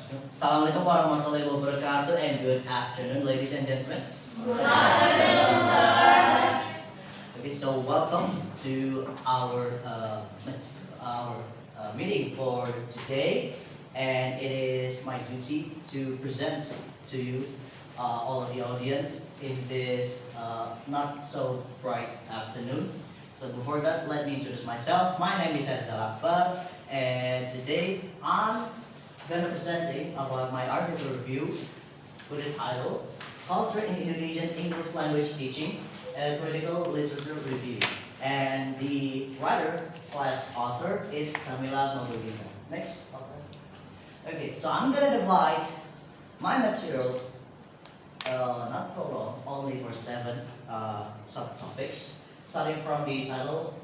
Assalamualaikum warahmatullahi wabarakatuh and good afternoon, ladies and gentlemen. Good afternoon, sir. Okay, so welcome to our meeting for today, and it is my duty to present to you all of the audience in this not so bright afternoon. So before that, let me introduce myself. My name is Arizal Akbar, and today I'm gonna presenting about my article review with the title Culture in Indonesian English Language Teaching, a Critical Literature Review. And the writer slash author is Camila Mabudina. Next. Okay, so I'm gonna divide my materials not for long, only for 7 subtopics, starting from the title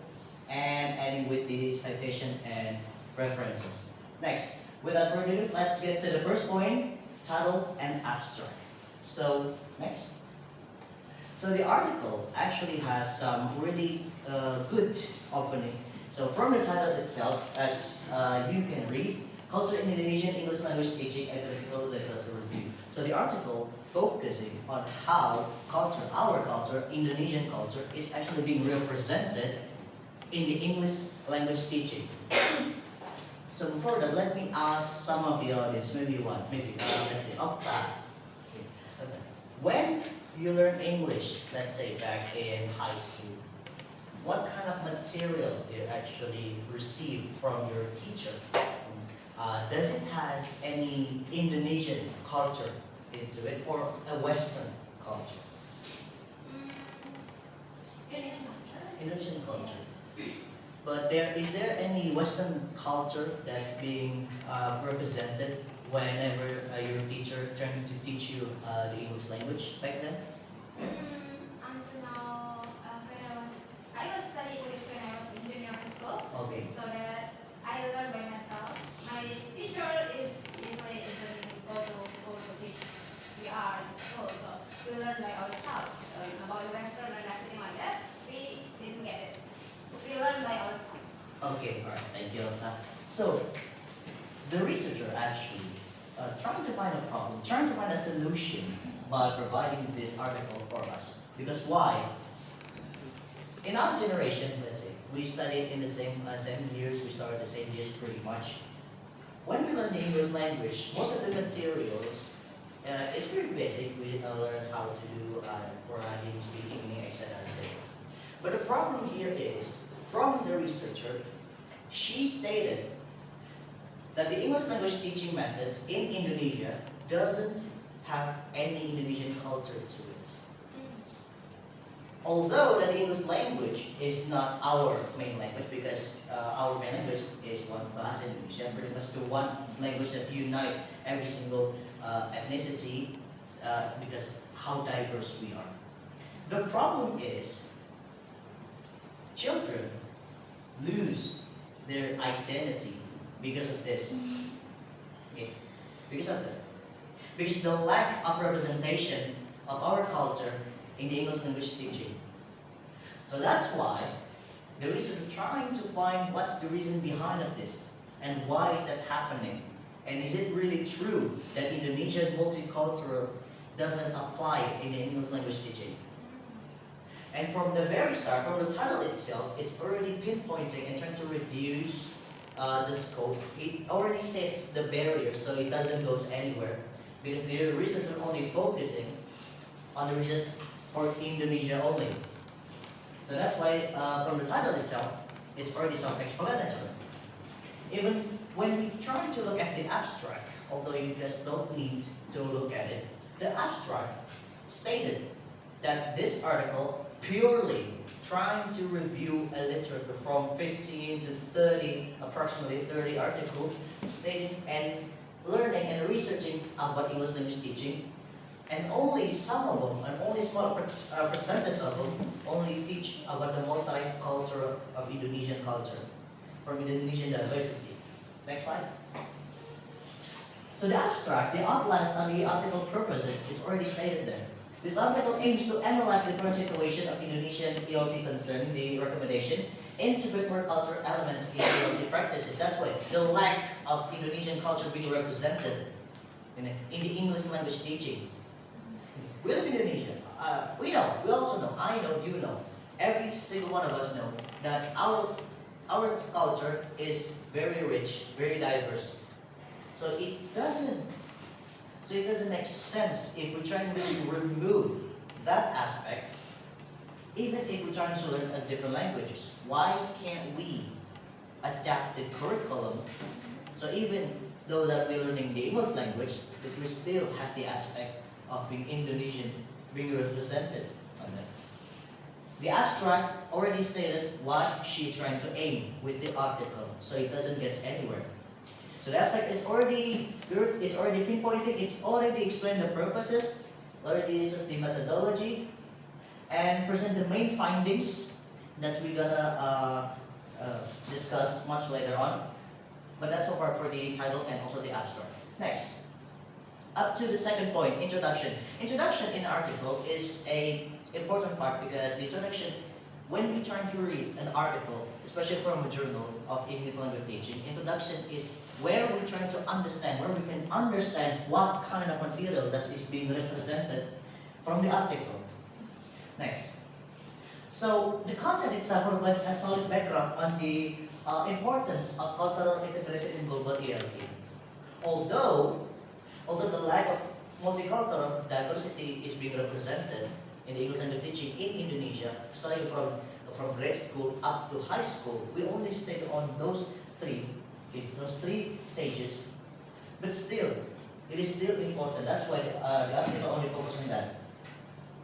and ending with the citation and references. Next, without further ado, let's get to the first point, title and abstract. So, next. So the article actually has some really good opening. So from the title itself, as you can read, Culture in Indonesian English Language Teaching, a Critical Literature Review. So the article focusing on how culture, our culture, Indonesian culture, is actually being represented in the English language teaching. So before that, let me ask some of the audience, maybe let's say Akbar. Okay. When you learn English, let's say back in high school, what kind of material do you actually receive from your teacher? Does it have any Indonesian culture into it or a Western culture? Indonesian culture. But is there any Western culture that's being represented whenever your teacher trying to teach you the English language back then? Until now, when I was studying English when I was in junior high school. Okay. So that I learned by myself. My teacher is usually go to school to teach. We are in school, so we learn by ourselves. About Western and everything like that, we didn't get it. We learn by ourselves. Okay, alright, thank you. So, the researcher actually trying to find a problem, trying to find a solution by providing this article for us. Because why? In our generation, let's say, we studied in the same years, we started the same years pretty much. When we learn the English language, most of the materials, it's very basic. We learn how to do writing, speaking, etc. But the problem here is, from the researcher, she stated that the English language teaching methods in Indonesia doesn't have any Indonesian culture to it. Although the English language is not our main language, because our main language is one bahasa Indonesia, pretty much the one language that unite every single ethnicity, because how diverse we are. The problem is children lose their identity because of this. Yeah. Because of that. Because the lack of representation of our culture in the English language teaching. So that's why the researcher is trying to find what's the reason behind of this and why is that happening. And is it really true that Indonesian multicultural doesn't apply in the English language teaching? And from the very start, from the title itself, it's already pinpointing and trying to reduce the scope. It already sets the barrier so it doesn't go anywhere. Because the research are only focusing on the reasons for Indonesia only. So that's why from the title itself, it's already self-explanatory. Even when we try to look at the abstract, although you guys don't need to look at it, the abstract stated that this article purely trying to review a literature from 15 to 30, approximately 30 articles, stating and learning and researching about English language teaching, and only some of them, and only small percentage of them, only teach about the multicultural of Indonesian culture, from Indonesian diversity. Next slide. So the abstract, the outlines and the article purposes is already stated there. This article aims to analyze the current situation of Indonesian ELT concerning the recommendation, integrate more cultural elements in ELT practices. That's why the lack of Indonesian culture being represented in the English language teaching. We live in Indonesia. We know, we also know, I know, you know, every single one of us know that our culture is very rich, very diverse. So it doesn't make sense if we're trying to remove that aspect, even if we're trying to learn different languages. Why can't we adapt the curriculum so even though that we're learning the English language, that we still have the aspect of being Indonesian being represented on that. The abstract already stated what she's trying to aim with the article, so it doesn't get anywhere. So the abstract is already good, it's already pinpointed, it's already explained the purposes, already is the methodology, and present the main findings that we're gonna discuss much later on. But that's so far for the title and also the abstract. Next, up to the second point, introduction. Introduction in the article is a important part because the introduction, when we try to read an article, especially from a journal of English language teaching, introduction is where we try to understand, where we can understand what kind of material that is being represented from the article. Next. So the content itself provides a solid background on the importance of cultural integration in global hierarchy. Although the lack of multicultural diversity is being represented in the English language teaching in Indonesia, starting from grade school up to high school, we only stick on those three stages. But still, it is still important. That's why the article only focuses on that.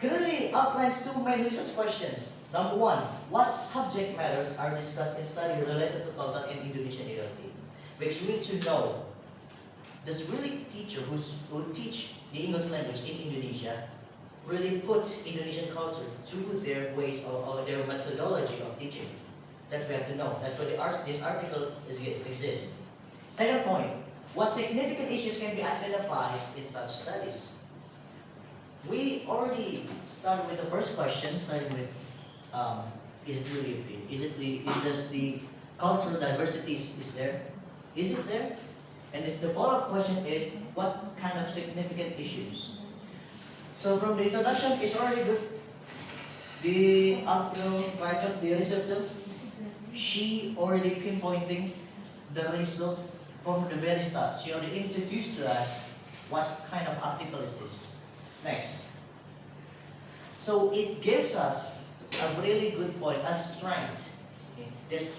Clearly outlines two main research questions. Number one, what subject matters are discussed in study related to culture in Indonesian hierarchy? Because we need to know, does really teacher who teach the English language in Indonesia really put Indonesian culture to their ways or their methodology of teaching? That we have to know. That's why this article exists. Second point, what significant issues can be identified in such studies? We already started with the first question, starting with, is it really big? Does the cultural diversity is there? Is it there? And the follow-up question is, what kind of significant issues? So from the introduction, it's already good. The article writer, the researcher, she already pinpointing the results from the very start. She already introduced to us what kind of article is this. Next. So it gives us a really good point, a strength. Okay? There's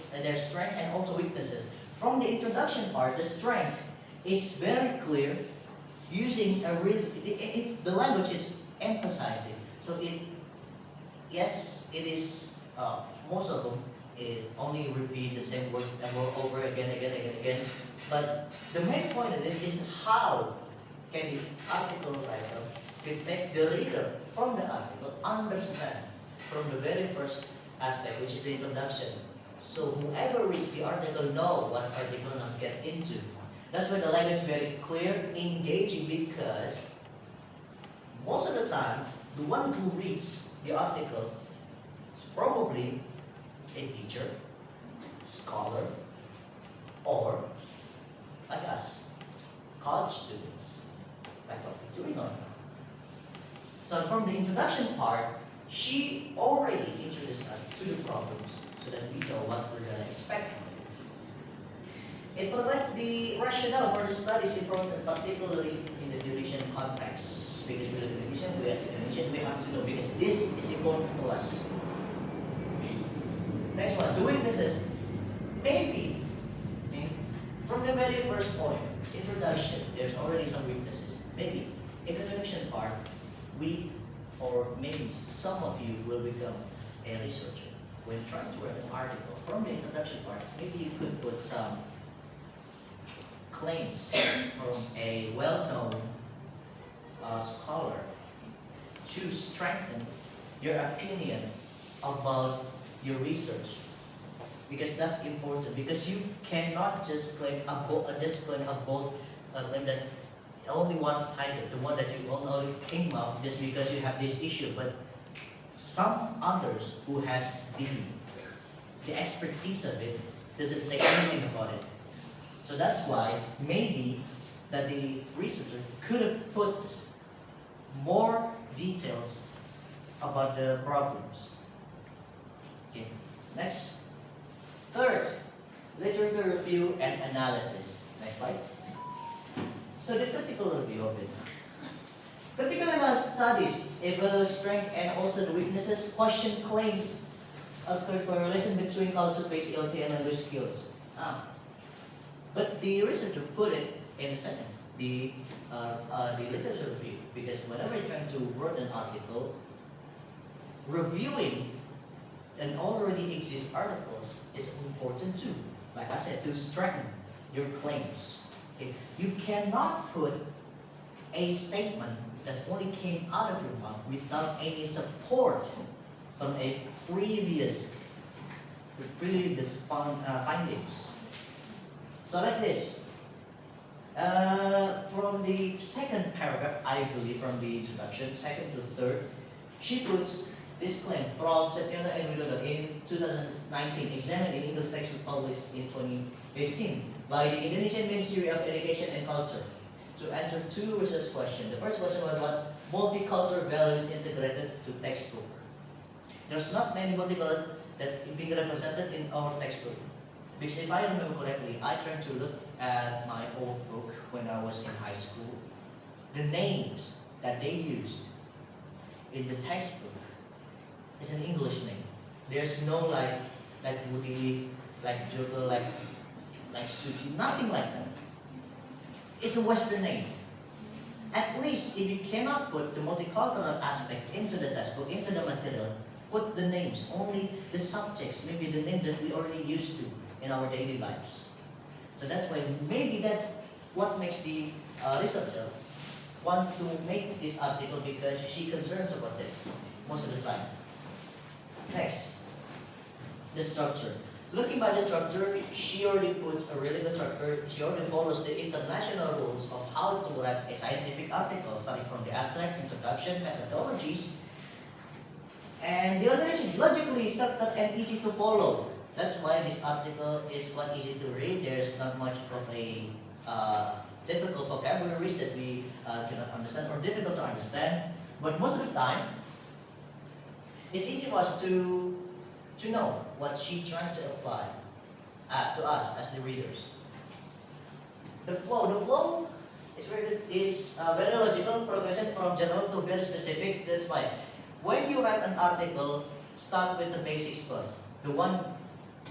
strength and also weaknesses. From the introduction part, the strength is very clear, using a really, the language is emphasizing. So it is, most of them, it only repeat the same words over again. But the main point of it is how can the article writer can make the reader from the article understand from the very first aspect, which is the introduction. So whoever reads the article know what article not get into. That's why the language is very clear, engaging, because most of the time, the one who reads the article is probably a teacher, scholar, or like us, college students, like what we're doing on. So from the introduction part, she already introduced us to the problems so that we know what we're going to expect. It provides the rationale for the studies important, particularly in the Indonesian context. Because we live in Indonesia, we as Indonesians, we have to know, because this is important to us. Next one, the weaknesses. Maybe, from the very first point, introduction, there's already some weaknesses. Maybe, in the introduction part, we, or maybe some of you will become a researcher. When trying to write an article, from the introduction part, maybe you could put some claims from a well-known scholar to strengthen your opinion about your research, because that's important. Because you cannot just claim claim that only one-sided, the one that you only came up just because you have this issue, but some others who has the expertise of it doesn't say anything about it. So that's why maybe that the researcher could have put more details about the problems. Okay, next. Third, literature review and analysis. Next slide. So the critical review of it. Critical analysis studies evaluate strength and also the weaknesses, question claims, occurred correlation between culture-based ELT and language skills. But the researcher put it in a second, the literature review, because whenever you're trying to write an article, reviewing an already exist articles is important too. Like I said, to strengthen your claims. Okay? You cannot put a statement that only came out of your mouth without any support from a previous findings. So like this. From the second paragraph, I believe, from the introduction, second to third, she puts this claim from Satria and Widodo in 2019, examined in English textbook published in 2015 by the Indonesian Ministry of Education and Culture to answer two research questions. The first question was what multicultural values integrated to textbook. There's not many multicultural that's being represented in our textbook. Because if I remember correctly, I tried to look at my old book when I was in high school. The names that they used in the textbook is an English name. There's no like Woody, like Joker, like Suji, nothing like that. It's a Western name. At least if you cannot put the multicultural aspect into the textbook, into the material, put the names, only the subjects, maybe the name that we already used to in our daily lives. So that's why maybe that's what makes the researcher want to make this article, because she concerns about this most of the time. Next, the structure. Looking by the structure, she already puts a really good structure. She already follows the international rules of how to write a scientific article, starting from the abstract, introduction, methodologies, and the organization is logically structured and easy to follow. That's why this article is quite easy to read. There's not much of a difficult vocabularies that we cannot understand or difficult to understand. But most of the time, it's easy for us to know what she's trying to apply to us as the readers. The flow is very logical, progression from general to very specific. That's why when you write an article, start with the basics first. The one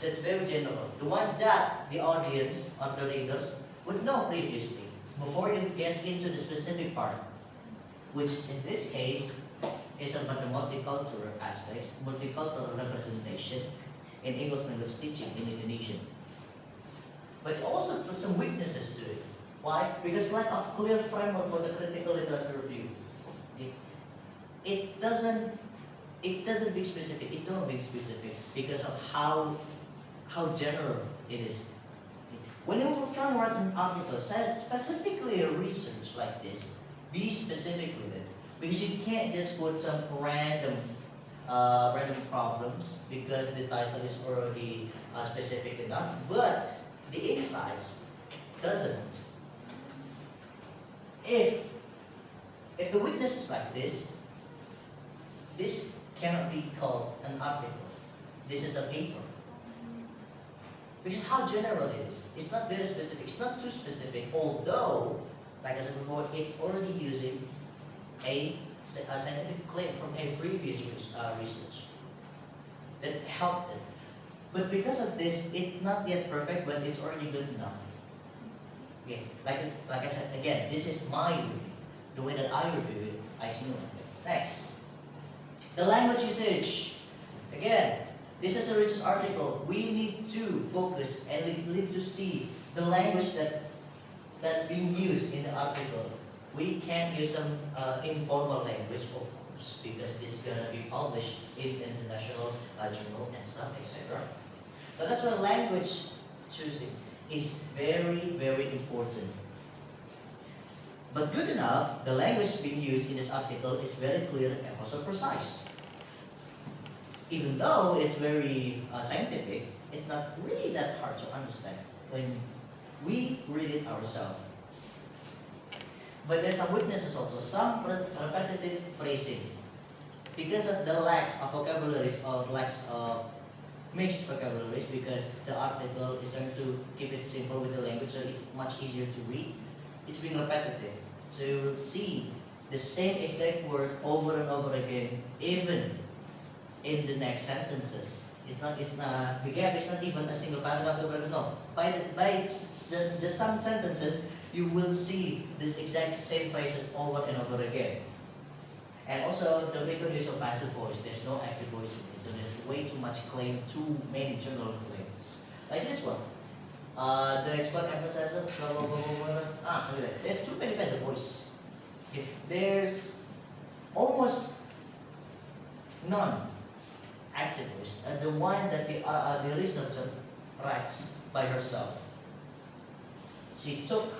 that's very general, the one that the audience or the readers would know previously before you get into the specific part, which in this case is about the multicultural aspects, multicultural representation in English language teaching in Indonesian. But it also put some weaknesses to it. Why? Because lack of clear framework for the critical literature review. It doesn't be specific. It don't be specific because of how general it is. When you're trying to write an article, specifically a research like this, be specific with it. Because you can't just put some random problems because the title is already specific enough, but the insights doesn't. If the weakness is like this cannot be called an article. This is a paper. Because how general it is. It's not very specific. It's not too specific. Although, like I said before, it's already using a scientific claim from a previous research. That's helped it. But because of this, it's not yet perfect, but it's already good enough. Okay, like I said, again, this is my review. The way that I review it, I see no. Next. The language usage. Again, this is a research article. We need to focus and we need to see the language that's being used in the article. We can't use some informal language, of course, because this is gonna be published in international journal and stuff, etc. So that's why language choosing is very, very important. But good enough, the language being used in this article is very clear and also precise. Even though it's very scientific, it's not really that hard to understand when we read it ourselves. But there's some weaknesses also, some repetitive phrasing. Because of the lack of vocabularies or lack of mixed vocabularies, because the article is trying to keep it simple with the language so it's much easier to read, it's being repetitive. So you will see the same exact word over and over again, even in the next sentences. The gap is not even a single paragraph to paragraph, no. By just some sentences, you will see this exact same phrases over and over again. And also the frequent use of passive voice, there's no active voice in it, so there's way too much claim, too many general claims. Like this one. The expert emphasizes blah blah blah blah blah. Look at that. There's too many passive voice. Okay. There's almost none active voice. The one that the researcher writes by herself. She took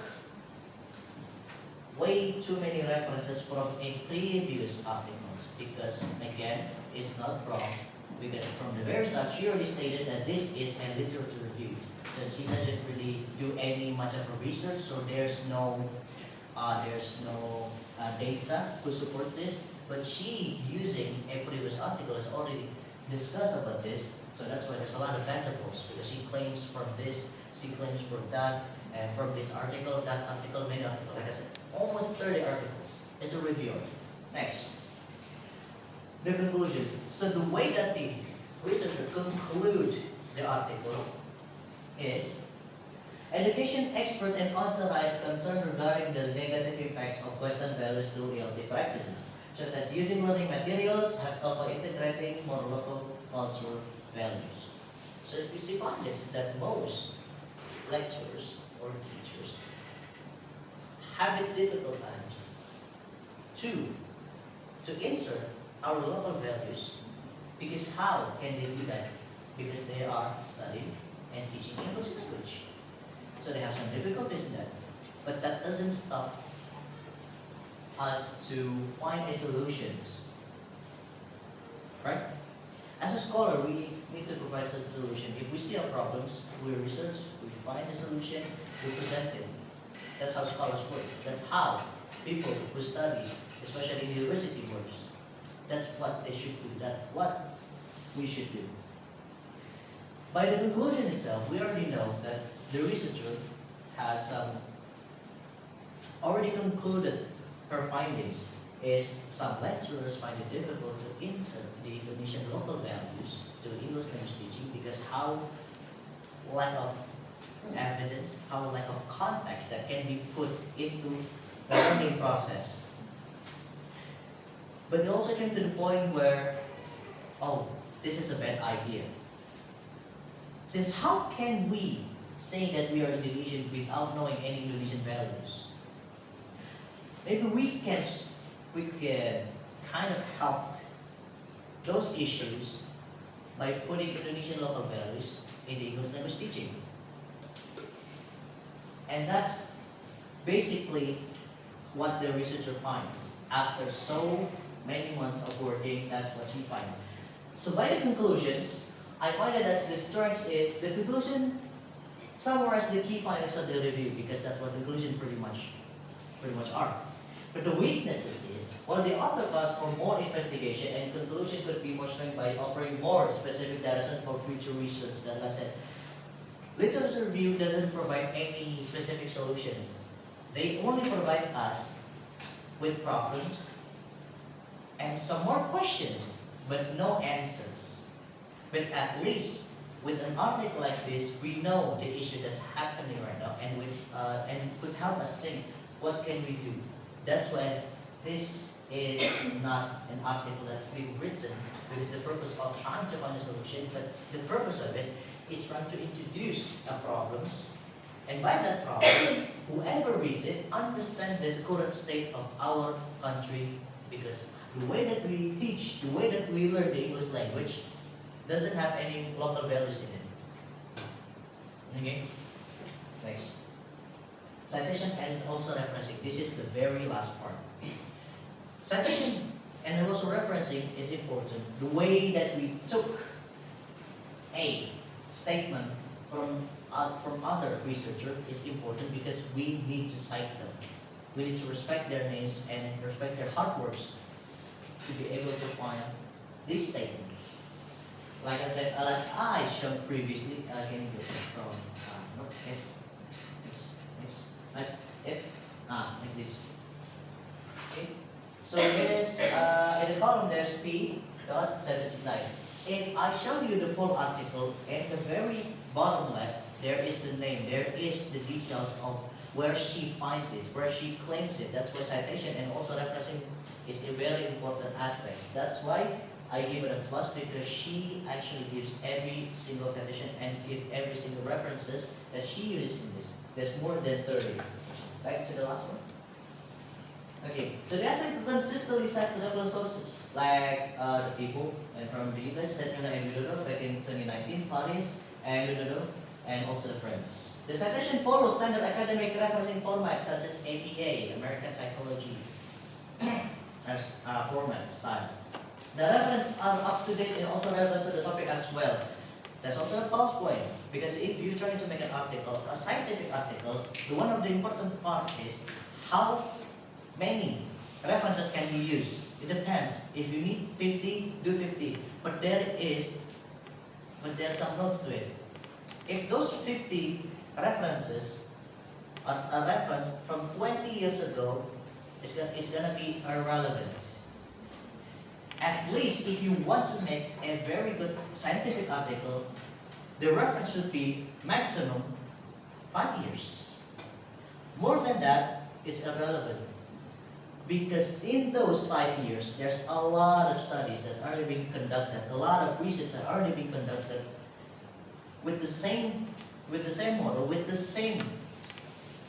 way too many references from a previous articles because again it's not wrong because from the very start she already stated that this is a literature review, so she doesn't really do any much of a research, so there's no data to support this, but she using a previous article has already discussed about this, so that's why there's a lot of principles because she claims from this, she claims from that, and from this article, that article, many articles, like I said, almost 30 articles. It's a review. Next. The conclusion. So the way that the researcher conclude the article is education expert and authorized concern regarding the negative impacts of Western values through ELT practices, such as using learning materials of integrating more local cultural values. So if you see on this, that most lecturers or teachers have it difficult times to insert our local values, because how can they do that? Because they are studying and teaching English language. So they have some difficulties in that. But that doesn't stop us to find a solutions. Right? As a scholar, we need to provide some solution. If we see our problems, we research, we find a solution, we present it. That's how scholars work. That's how people who study, especially in university, works. That's what they should do. That's what we should do. By the conclusion itself, we already know that the researcher has already concluded her findings. Is some lecturers find it difficult to insert the Indonesian local values to English language teaching because how lack of evidence, how lack of context that can be put into the learning process. But they also came to the point where, oh, this is a bad idea. Since how can we say that we are Indonesian without knowing any Indonesian values? Maybe we can kind of help those issues by putting Indonesian local values in the English language teaching. And that's basically what the researcher finds. After so many months of working, that's what she finds. So by the conclusions, I find that the strength is the conclusion summarize the key findings of the review because that's what the conclusion pretty much are. But the weaknesses is, while the author calls for more investigation and conclusion could be more strength by offering more specific data for future research than I said. Literature review doesn't provide any specific solution. They only provide us with problems and some more questions, but no answers. But at least with an article like this, we know the issue that's happening right now, and could help us think, what can we do? That's why this is not an article that's being written because the purpose of trying to find a solution, but the purpose of it is trying to introduce the problems, and by that problem, whoever reads it understands the current state of our country, because the way that we teach, the way that we learn the English language doesn't have any local values in it. Okay? Next. Citation and also referencing. This is the very last part. Citation and also referencing is important. The way that we took a statement from other researchers is important because we need to cite them. We need to respect their names and respect their hard works to be able to find these statements. Like I said, like I showed previously, can you get it from no, like if like this. Okay. So there's in the column there's P dot 79. If I show you the full article, at the very bottom left, there is the name, there is the details of where she finds this, where she claims it. That's why citation and also referencing is a very important aspect. That's why I give it a plus, because she actually gives every single citation and give every single references that she uses in this. There's more than 30. Back to the last one. Okay, so the aspect consistently cites reference sources like the people and from the US, Satria and Widodo back in 2019, Paris and Widodo, and also the Friends. The citation follows standard academic referencing formats such as APA, American Psychology, as format style. The references are up to date and also relevant to the topic as well. That's also a plus point, because if you're trying to make an article, a scientific article, the one of the important part is how many references can be used. It depends. If you need 50, do 50. But there's some notes to it. If those 50 references are a reference from 20 years ago, it's gonna be irrelevant. At least if you want to make a very good scientific article, the reference should be maximum 5 years. More than that, it's irrelevant. Because in those 5 years, there's a lot of studies that are already being conducted, a lot of research that are already being conducted with the same model, with the same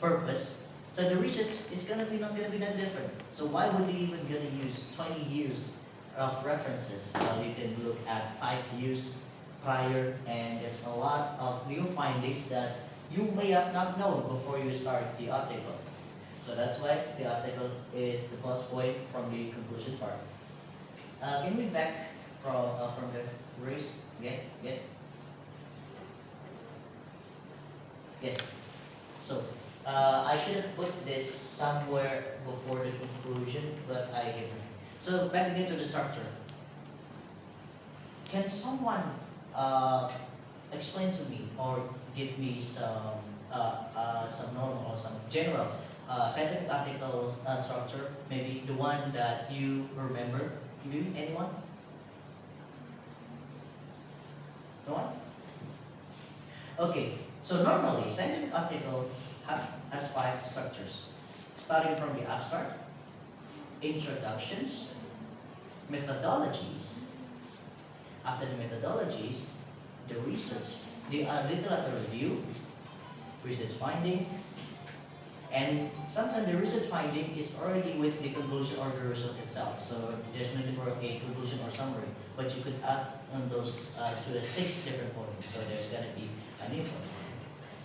purpose. So the research is not gonna be that different. So why would you even gonna use 20 years of references? Well, you can look at 5 years prior, and there's a lot of new findings that you may have not known before you start the article. So that's why the article is the plus point from the conclusion part. Can we back from the race? Get? Yes. So I should have put this somewhere before the conclusion, but I didn't. So back again to the structure. Can someone explain to me or give me some normal or some general scientific articles structure? Maybe the one that you remember. You, anyone? No one? Okay. So normally scientific article has 5 structures, starting from the abstract, introductions, methodologies. After the methodologies, the research, the literature review, research finding, and sometimes the research finding is already with the conclusion or the result itself. So there's no need for a conclusion or summary, but you could add on those to the 6 different points. So there's gonna be a new point.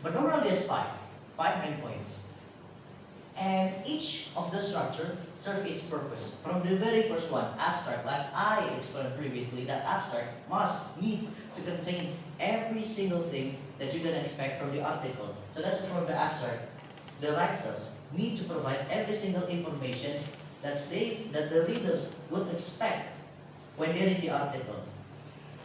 But normally there's 5 main points. And each of the structure serves its purpose. From the very first one, abstract, like I explained previously, that abstract must need to contain every single thing that you're gonna expect from the article. So that's from the abstract. The writers need to provide every single information that the readers would expect when they read the article.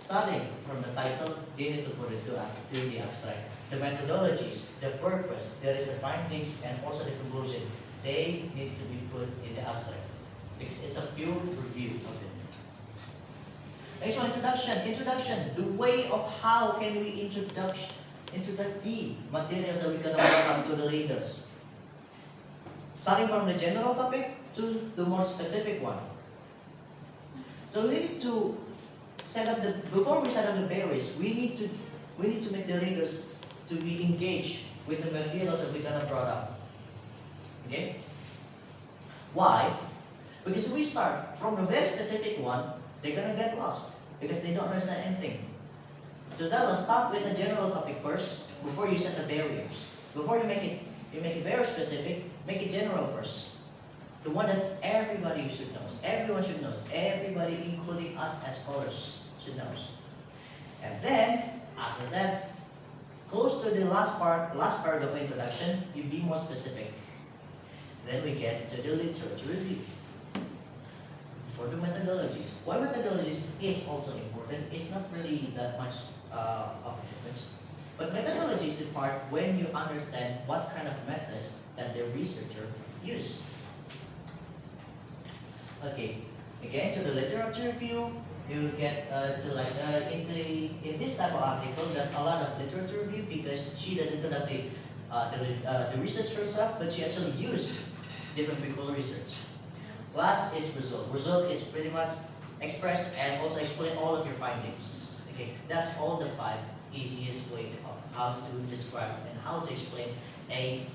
Starting from the title, they need to put it to the abstract. The methodologies, the purpose, there is the findings, and also the conclusion. They need to be put in the abstract because it's a pure review of it. Next one, introduction. Introduction, the way of how can we introduce the materials that we're gonna welcome to the readers. Starting from the general topic to the more specific one. So we need to before we set up the barriers, we need to make the readers to be engaged with the materials that we're gonna brought up. Okay? Why? Because if we start from the very specific one, they're gonna get lost because they don't understand anything. So that will start with the general topic first before you set the barriers. Before you make it very specific, make it general first. The one that everybody should know. Everyone should know. Everybody, including us as scholars, should know. And then, after that, close to the last part of the introduction, you be more specific. Then we get to the literature review. For the methodologies, why methodologies is also important, it's not really that much of a difference. But methodology is the part when you understand what kind of methods that the researcher uses. Okay, again to the literature review, you get in this type of article, there's a lot of literature review because she doesn't conduct the research herself, but she actually used different people's research. Last is result. Result is pretty much express and also explain all of your findings. Okay, that's all the 5 easiest way of how to describe and how to explain a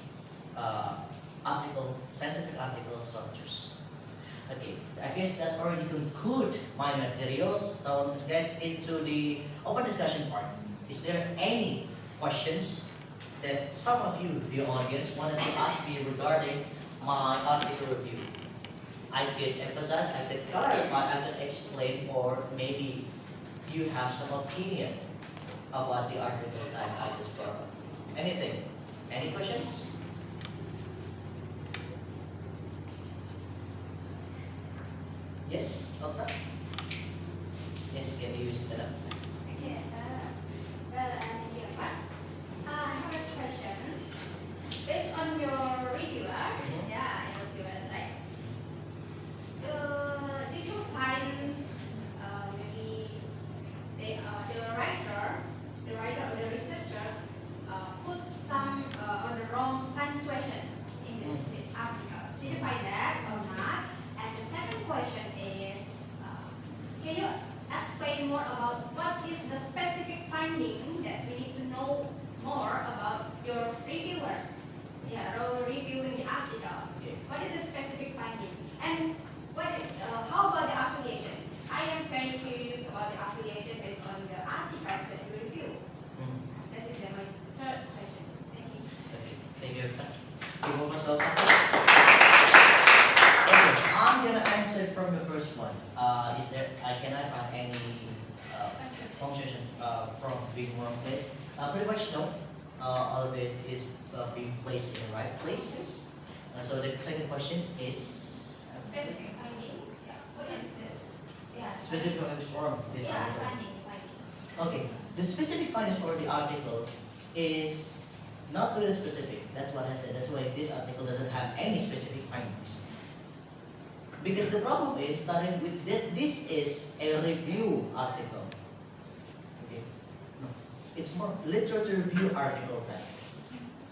article, scientific article structures. Okay, I guess that's already conclude my materials. So let's get into the open discussion part. Is there any questions that some of you, the audience, wanted to ask me regarding my article review? I could emphasize, I could clarify, I could explain, or maybe you have some opinion about the article that I just brought up. Anything? Any questions? Yes, Doctor? Yes, can you use that up? Okay, thank you, Akbar. I have a question. Based on your reviewer, yeah, your reviewer, right? Did you find maybe the writer or the researchers put some on the wrong punctuation in this article? Did you find that or not? And the second question is, can you explain more about what is the specific finding that we need to know more about your reviewer? Yeah, reviewing the article. Okay. What is the specific finding? And how about the affiliations? I am very curious about the affiliation based on the articles that you review. That is my third question. Thank you. Okay, thank you. Okay, I'm gonna answer from the first one. Is there? Can I find any punctuation from being wrong place? Pretty much no. All of it is being placed in the right places. So the second question is Specific findings. Yeah. What is the specific form this article. finding. Okay, the specific findings for the article is not really specific. That's what I said. That's why this article doesn't have any specific findings. Because the problem is starting with that this is a review article. Okay, no, it's more literature review article type.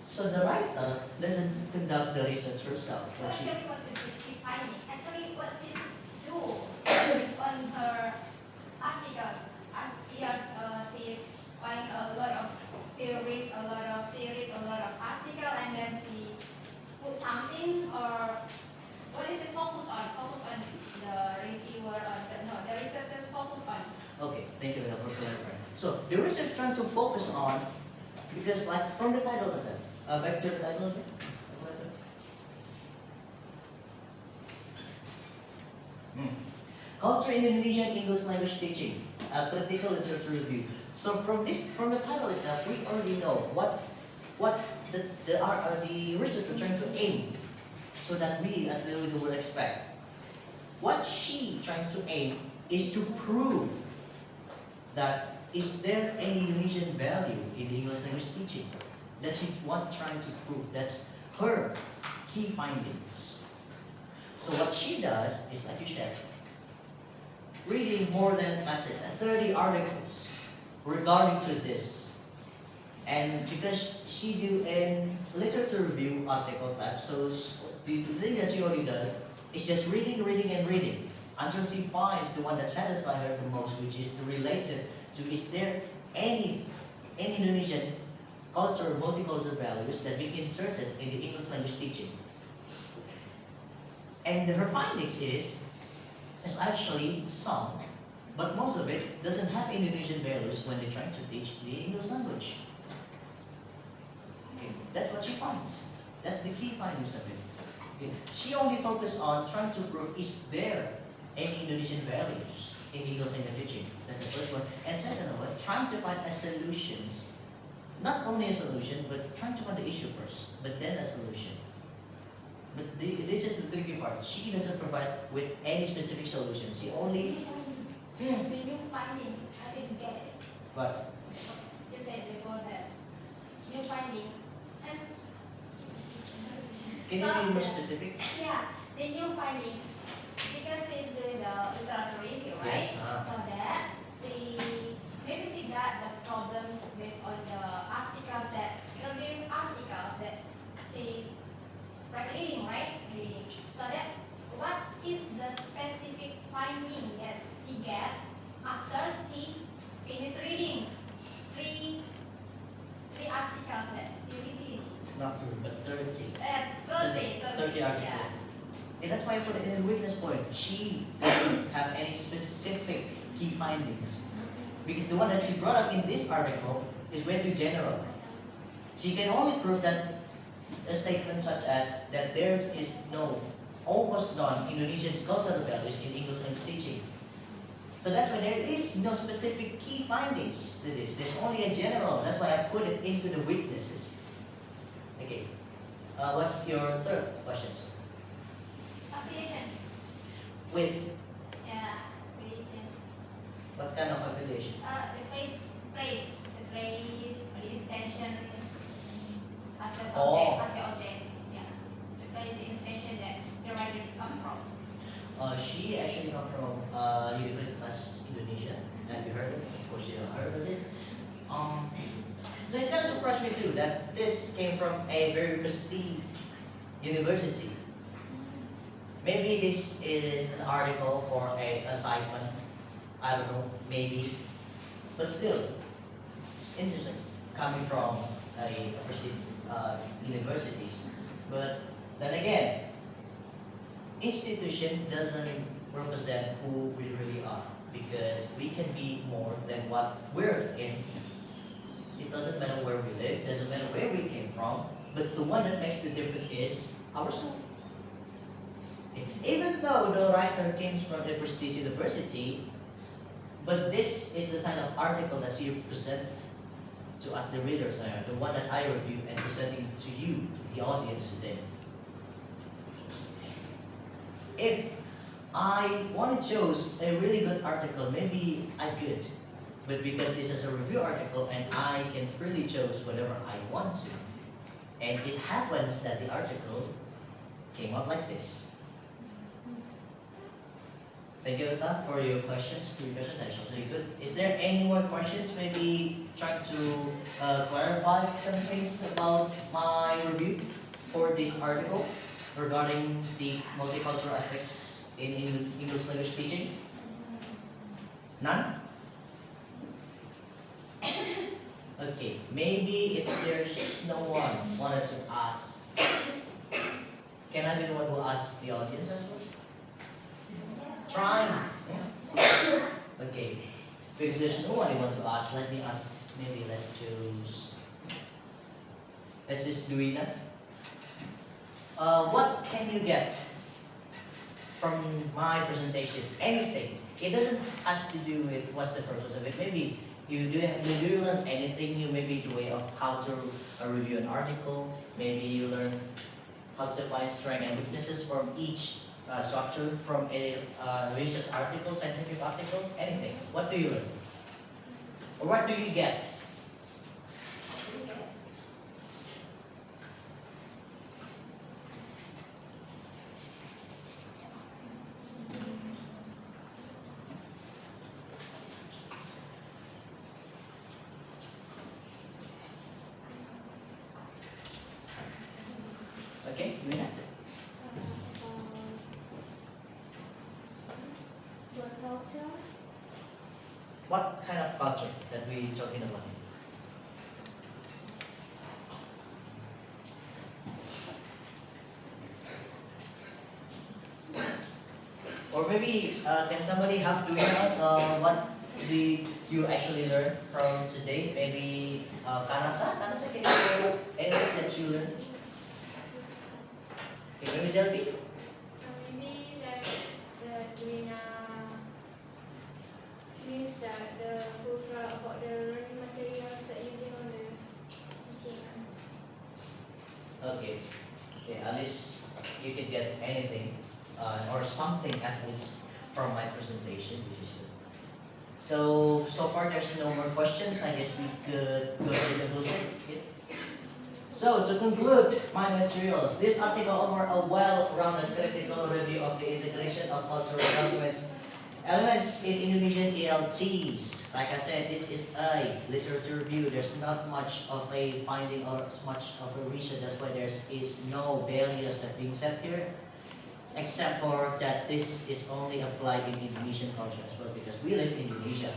So the writer doesn't conduct the research herself. But she, Actually, what's the specific finding? Actually, what is do based on her article? As she is finding a lot of theories, a lot of series, a lot of article, and then she put something, or what is the focus on? Focus on the reviewer or the researchers focus on. okay, thank you for clarifying. So the research trying to focus on, because like from the title itself, back to the title again. Culture in Indonesian English language teaching, a critical literature review. So from the title itself, we already know what the researcher trying to aim, so that we as the reader will expect. What she trying to aim is to prove that is there any Indonesian value in the English language teaching. That's what trying to prove. That's her key findings. So what she does is, like you said, reading more than 30 articles regarding to this. And because she do a literature review article type, so the thing that she already does is just reading until she finds the one that satisfies her the most, which is related to is there any Indonesian culture, multicultural values that we inserted in the English language teaching. And her findings is actually some, but most of it doesn't have Indonesian values when they're trying to teach the English language. Okay, that's what she finds. That's the key findings of it. Okay. She only focused on trying to prove is there any Indonesian values in English language teaching. That's the first one. And second one, trying to find a solutions. Not only a solution, but trying to find the issue first, but then a solution. But this is the tricky part. She doesn't provide with any specific solution. She only. The new finding, I didn't get it. What? You said before that new finding. And Can you be more specific? yeah, the new finding. Because she's doing the literature review, right? Yes. So that maybe she got the problems based on the articles that reading articles that she reading, right? Reading. So that what is the specific finding that she get after she finished reading three articles that she reading? Not three, but 30. 30 articles. yeah. And that's why I put it in the witness point. She doesn't have any specific key findings. Because the one that she brought up in this article is way too general. She can only prove that a statement such as that there is no, almost none Indonesian cultural values in English language teaching. So that's why there is no specific key findings to this. There's only a general. That's why I put it into the witnesses. Okay. What's your third question? Affiliation. With Yeah, affiliation. what kind of affiliation? The extension as the Oh. object. Yeah. The place, the extension that the writer come from. She actually comes from Universitas Indonesia. Have you heard of it? Of course you heard of it. So it kind of surprised me too that this came from a very prestigious university. Maybe this is an article for a assignment. I don't know, maybe. But still, interesting. Coming from a prestigious universities. But then again, institution doesn't represent who we really are because we can be more than what we're in. It doesn't matter where we live, doesn't matter where we came from, but the one that makes the difference is ourselves. Even though the writer came from a prestigious university, but this is the kind of article that you present to us, the readers, the one that I review and presenting to you, the audience today. If I want to choose a really good article, maybe I could. But because this is a review article and I can freely choose whatever I want to. And it happens that the article came out like this. Thank you, Uta, for your questions. 3 questions, that is also good. Is there any more questions? Maybe trying to clarify some things about my review for this article regarding the multicultural aspects in English language teaching? None? Okay, maybe if there's no one wanted to ask, can I be the one who asks the audience as well? Trying. Yeah. Okay, because there's no one who wants to ask, let me ask, maybe let's choose Duina. What can you get from my presentation? Anything. It doesn't have to do with what's the purpose of it. Maybe you do learn anything new, maybe the way of how to review an article. Maybe you learn how to find strengths and weaknesses from each structure from a research article, scientific article, anything. What do you learn? Or what do you get? Okay, you mean Culture. what kind of culture that we talking about here? Or maybe can somebody help doing that? What did you actually learn from today? Maybe Kanasa, can you share anything that you learned? Okay, maybe Zelfi? Maybe that Duina means that the program about the learning materials that using on the machine. Okay. Okay, at least if or something at least from my presentation, which is good. So far there's no more questions. I guess we could go to the conclusion. Yeah. So to conclude my materials, this article offers a well-rounded critical review of the integration of cultural elements in Indonesian ELTs. Like I said, this is a literature review. There's not much of a finding or as much of a research. That's why there is no barriers that being set here, except for that this is only applied in Indonesian culture as well because we live in Indonesia.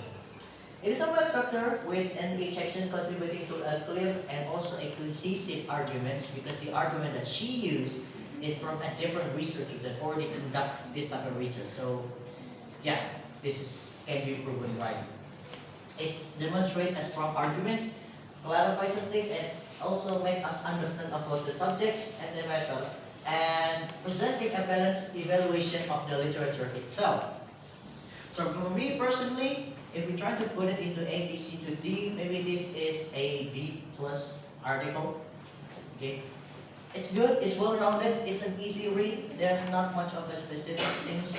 It is a well structured with an each section contributing to a clear and also a cohesive arguments because the argument that she used is from a different researcher that already conduct this type of research. So yeah, can be proven right. It demonstrates a strong arguments, clarify some things, and also make us understand about the subjects and the matter, and presenting a balanced evaluation of the literature itself. So for me personally, if we try to put it into A, B, C to D, maybe this is a B plus article. Okay, it's good, it's well rounded, it's an easy read. There's not much of a specific things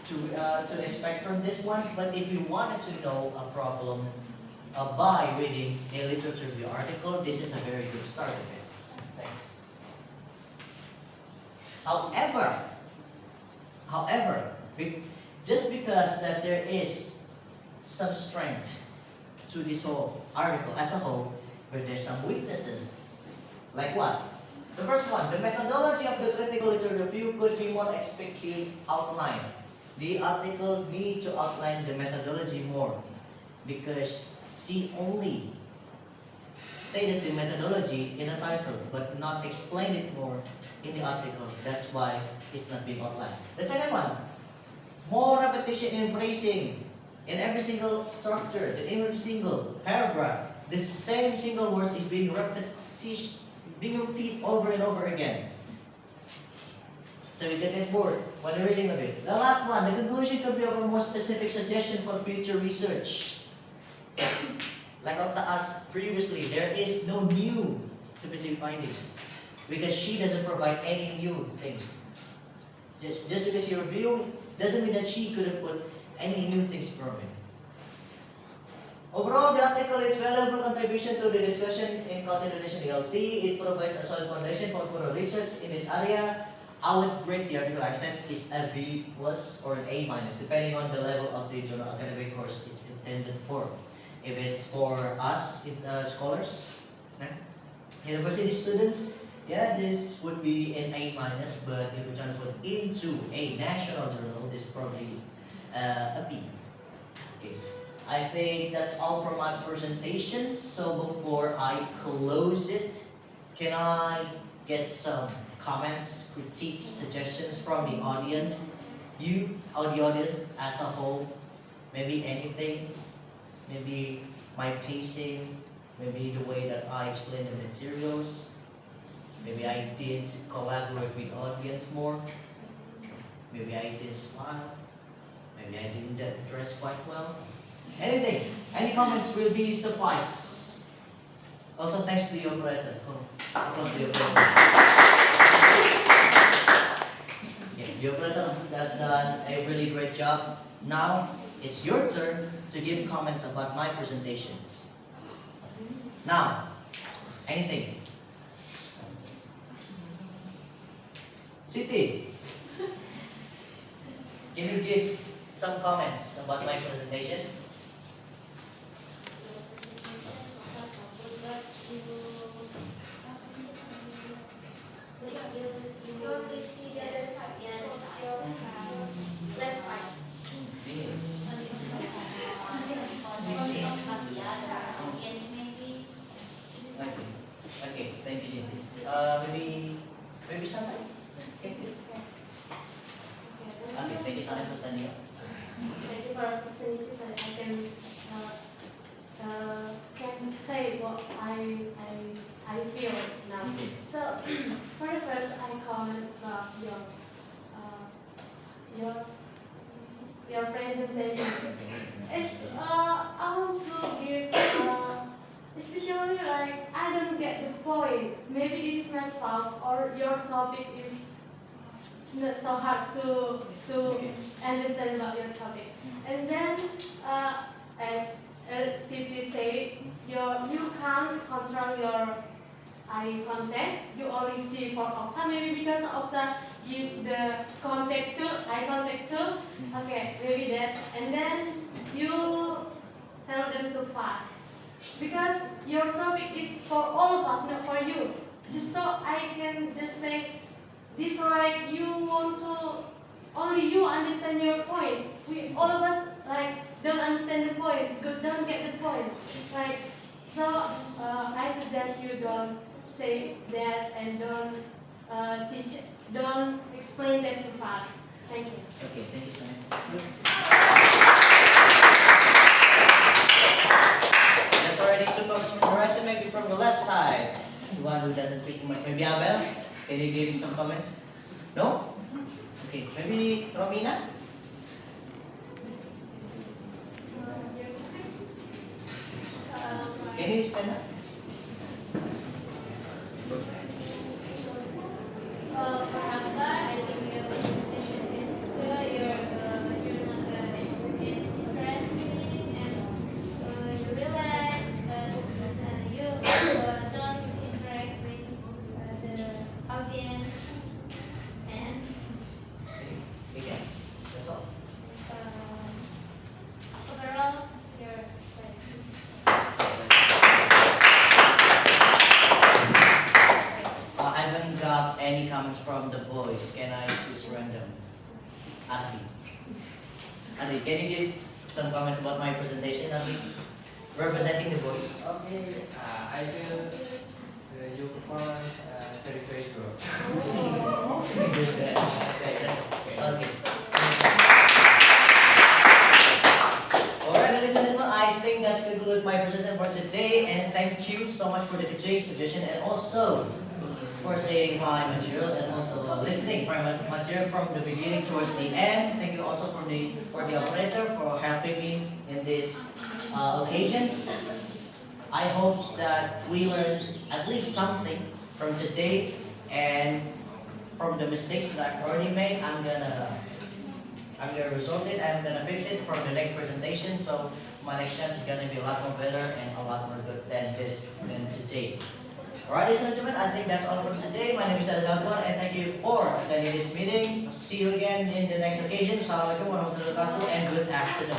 to expect from this one. But if you wanted to know a problem by reading a literature review article, this is a very good start of it. Okay. However, just because that there is some strength to this whole article as a whole, but there's some weaknesses. Like what? The first one, the methodology of the critical literature review could be more explicitly outlined. The article needs to outline the methodology more because she only stated the methodology in the title but not explained it more in the article. That's why it's not being outlined. The second one, more repetition in phrasing. In every single structure, in every single paragraph, the same single words is being repeated over and over again. So you get bored when you're reading of it. The last one, the conclusion could be of a more specific suggestion for future research. Like Octa asked previously, there is no new specific findings because she doesn't provide any new things. Just because you review doesn't mean that she couldn't put any new things from it. Overall, the article is valuable contribution to the discussion in consideration ELT. It provides a solid foundation for further research in this area. I would rate the article I sent is a B plus or an A minus, depending on the level of the general academic course it's intended for. If it's for us, scholars, university students, yeah, this would be an A minus. But if we're trying to put into a national journal, this is probably a B. Okay. I think that's all for my presentation. So before I close it, can I get some comments, critiques, suggestions from the audience? You or the audience as a whole, maybe anything, maybe my pacing, maybe the way that I explain the materials, maybe I did collaborate with audience more, maybe I didn't smile, maybe I didn't dress quite well. Anything, any comments will be suffice. Also thanks to the operator. Yeah, the operator has done a really great job. Now it's your turn to give comments about my presentations. Now, anything. Siti, can you give some comments about my presentation? Okay, thank you, Cindy. Maybe something? Okay, thank you, Sally, for standing up. Thank you for the opportunity so that I can say what I feel now. So for the first, I comment about your presentation. It's I want to give especially like I don't get the point. Maybe this is my fault or your topic is not so hard to understand about your topic. And then, as simply say, you can't control your eye contact. You only see for Okta, maybe because Okta give the contact to eye contact to. Okay, maybe that. And then you tell them to fast because your topic is for all of us, not for you. Just so I can just say this like you want to only you understand your point. We all of us like don't understand the point, don't get the point. Like so, I suggest you don't say that and don't explain that too fast. Thank you. Okay, thank you so much. That's already two comments from the rest, and maybe from the left side. The one who doesn't speak too much. Maybe Abel, can you give some comments? No? Okay, maybe Romina? Can you stand up? For Akbar, I think your presentation is good. You're not it's interesting and you relax, but you don't interact with the audience and Okay, that's all. overall you're great. I haven't got any comments from the boys. Can I choose random? Adi. Adi, can you give some comments about my presentation, Adi? Representing the boys. Okay, I feel your performance very good. Okay, that's okay. Alright, ladies and gentlemen, I think that's concluded my presentation for today, and thank you so much for the good suggestion and also for seeing my material and also listening for my material from the beginning towards the end. Thank you also for the operator for helping me in these occasions. I hope that we learned at least something from today, and from the mistakes that I've already made, I'm gonna resolve it. I'm gonna fix it from the next presentation. So my next chance is gonna be a lot more better and a lot more good than today. Alright, ladies and gentlemen, I think that's all for today. My name is Arizal, and thank you for attending this meeting. See you again in the next occasion. Assalamualaikum warahmatullahi wabarakatuh, and good afternoon.